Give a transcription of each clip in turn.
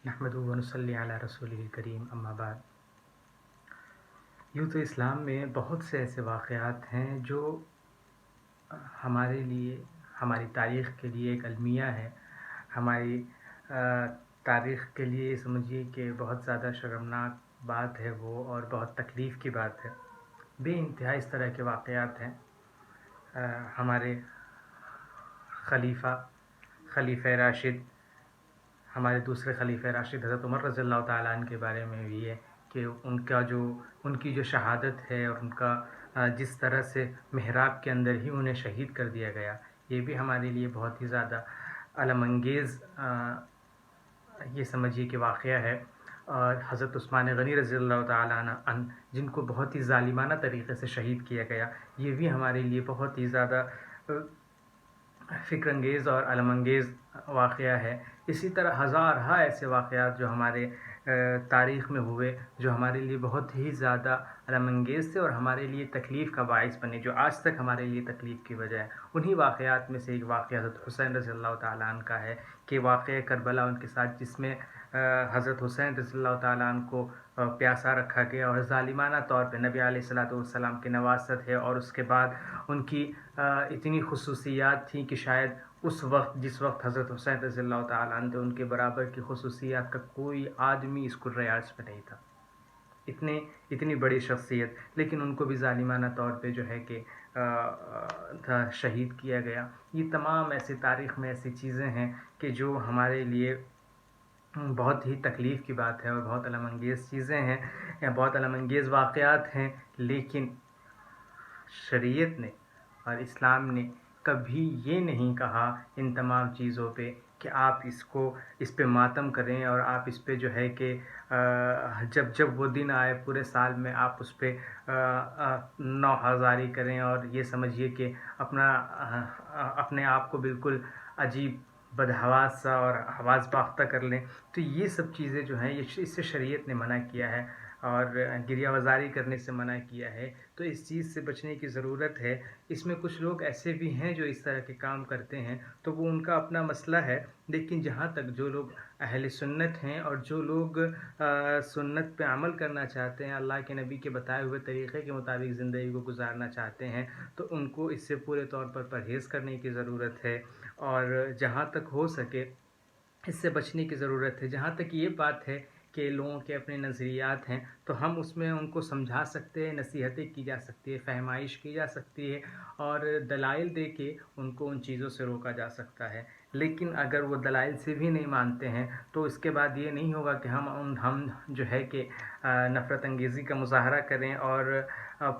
نحمدہ و نصلی علی رسولہ الکریم اما بعد۔ یوں تو اسلام میں بہت سے ایسے واقعات ہیں جو ہمارے لیے، ہماری تاریخ کے لیے ایک المیہ ہے، ہماری تاریخ کے لیے سمجھیے کہ بہت زیادہ شرمناک بات ہے وہ، اور بہت تکلیف کی بات ہے۔ بے انتہا اس طرح کے واقعات ہیں۔ ہمارے خلیفہ راشد، ہمارے دوسرے خلیفہ راشد حضرت عمر رضی اللہ تعالیٰ عنہ کے بارے میں بھی ہے کہ ان کی جو شہادت ہے اور ان کا جس طرح سے محراب کے اندر ہی انہیں شہید کر دیا گیا، یہ بھی ہمارے لیے بہت ہی زیادہ الم انگیز یہ سمجھیے کہ واقعہ ہے۔ اور حضرت عثمان غنی رضی اللہ تعالیٰ عنہ جن کو بہت ہی ظالمانہ طریقے سے شہید کیا گیا، یہ بھی ہمارے لیے بہت ہی زیادہ فکر انگیز اور الم انگیز واقعہ ہے۔ اسی طرح ہزارہا ایسے واقعات جو ہمارے تاریخ میں ہوئے، جو ہمارے لیے بہت ہی زیادہ الم انگیز تھے اور ہمارے لیے تکلیف کا باعث بنے، جو آج تک ہمارے لیے تکلیف کی وجہ ہے۔ انہی واقعات میں سے ایک واقعہ حضرت حسین رضی اللہ تعالیٰ عنہ کا ہے کہ واقعہ کربلا ان کے ساتھ، جس میں حضرت حسین رضی اللہ تعالیٰ عنہ کو پیاسا رکھا گیا اور ظالمانہ طور پہ نبی علیہ الصلوۃ والسلام کی نواست ہے، اور اس کے بعد ان کی اتنی خصوصیات تھیں کہ شاید اس وقت جس وقت حضرت حسین رضی اللہ تعالیٰ عنہ تھے، ان کے برابر کی خصوصیات کا کوئی آدمی اس کرۂ ارض پہ نہیں تھا۔ اتنی بڑی شخصیت، لیکن ان کو بھی ظالمانہ طور پہ جو ہے کہ شہید کیا گیا۔ یہ تمام ایسی تاریخ میں ایسی چیزیں ہیں کہ جو ہمارے لیے بہت ہی تکلیف کی بات ہے اور بہت الم انگیز چیزیں ہیں یا بہت الم انگیز واقعات ہیں، لیکن شریعت نے اور اسلام نے کبھی یہ نہیں کہا ان تمام چیزوں پہ کہ آپ اس پہ ماتم کریں، اور آپ اس پہ جو ہے کہ جب وہ دن آئے پورے سال میں آپ اس پہ نوحہ کریں اور یہ سمجھیے کہ اپنے آپ کو بالکل عجیب بدحواس سا اور حواس باختہ کر لیں۔ تو یہ سب چیزیں جو ہیں اس سے شریعت نے منع کیا ہے، اور گریہ وزاری کرنے سے منع کیا ہے۔ تو اس چیز سے بچنے کی ضرورت ہے۔ اس میں کچھ لوگ ایسے بھی ہیں جو اس طرح کے کام کرتے ہیں، تو وہ ان کا اپنا مسئلہ ہے، لیکن جہاں تک جو لوگ اہل سنت ہیں اور جو لوگ سنت پہ عمل کرنا چاہتے ہیں، اللہ کے نبی کے بتائے ہوئے طریقے کے مطابق زندگی کو گزارنا چاہتے ہیں، تو ان کو اس سے پورے طور پر پرہیز کرنے کی ضرورت ہے، اور جہاں تک ہو سکے اس سے بچنے کی ضرورت ہے۔ جہاں تک یہ بات ہے کہ لوگوں کے اپنے نظریات ہیں، تو ہم اس میں ان کو سمجھا سکتے ہیں، نصیحتیں کی جا سکتی ہے، فہمائش کی جا سکتی ہے، اور دلائل دے کے ان کو ان چیزوں سے روکا جا سکتا ہے۔ لیکن اگر وہ دلائل سے بھی نہیں مانتے ہیں، تو اس کے بعد یہ نہیں ہوگا کہ ہم جو ہے کہ نفرت انگیزی کا مظاہرہ کریں اور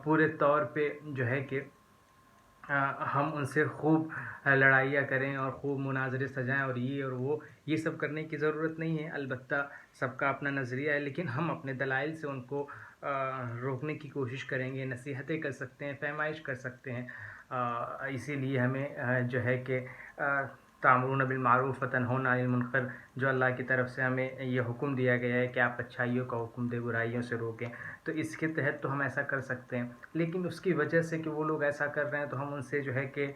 پورے طور پہ جو ہے کہ ہم ان سے خوب لڑائیاں کریں اور خوب مناظرے سجائیں اور وہ یہ سب کرنے کی ضرورت نہیں ہے۔ البتہ سب کا اپنا نظریہ ہے، لیکن ہم اپنے دلائل سے ان کو روکنے کی کوشش کریں گے، نصیحتیں کر سکتے ہیں، فہمائش کر سکتے ہیں۔ اسی لیے ہمیں جو ہے کہ تأمرون بالمعروف وتنہون عن المنکر، جو اللہ کی طرف سے ہمیں یہ حکم دیا گیا ہے کہ آپ اچھائیوں کا حکم دیں، برائیوں سے روکیں، تو اس کے تحت تو ہم ایسا کر سکتے ہیں۔ لیکن اس کی وجہ سے کہ وہ لوگ ایسا کر رہے ہیں تو ہم ان سے جو ہے کہ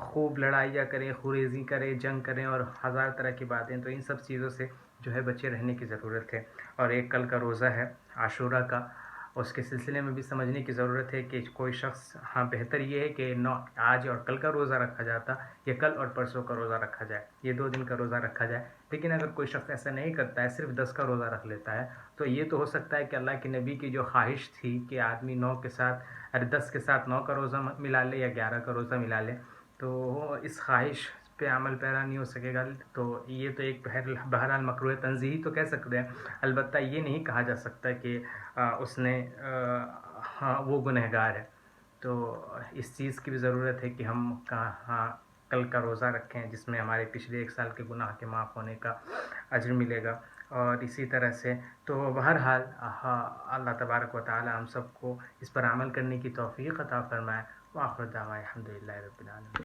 خوب لڑائیاں کریں، خوریزی کریں، جنگ کریں اور ہزار طرح کی باتیں، تو ان سب چیزوں سے جو ہے بچے رہنے کی ضرورت ہے۔ اور ایک کل کا روزہ ہے عاشوراء کا، اس کے سلسلے میں بھی سمجھنے کی ضرورت ہے کہ کوئی شخص، بہتر یہ ہے کہ آج اور کل کا روزہ رکھا جاتا، یا کل اور پرسوں کا روزہ رکھا جائے، یہ 2 دن کا روزہ رکھا جائے۔ لیکن اگر کوئی شخص ایسا نہیں کرتا ہے، صرف 10 کا روزہ رکھ لیتا ہے، تو یہ تو ہو سکتا ہے کہ اللہ کے نبی کی جو خواہش تھی کہ آدمی 10 کے ساتھ 9 کا روزہ ملا لے یا 11 کا روزہ ملا لے، تو اس خواہش پہ عمل پیرا نہیں ہو سکے گا۔ تو یہ تو ایک بہرحال مکروہ تنزیہی تو کہہ سکتے ہیں، البتہ یہ نہیں کہا جا سکتا کہ اس نے وہ گنہگار ہے۔ تو اس چیز کی بھی ضرورت ہے کہ ہم کل کا روزہ رکھیں، جس میں ہمارے پچھلے 1 سال کے گناہ کے معاف ہونے کا اجر ملے گا۔ اور اسی طرح سے تو بہرحال اللہ تبارک و تعالی ہم سب کو اس پر عمل کرنے کی توفیق عطا فرمائے۔ وآخر دعوانا الحمدللہ رب العالمین۔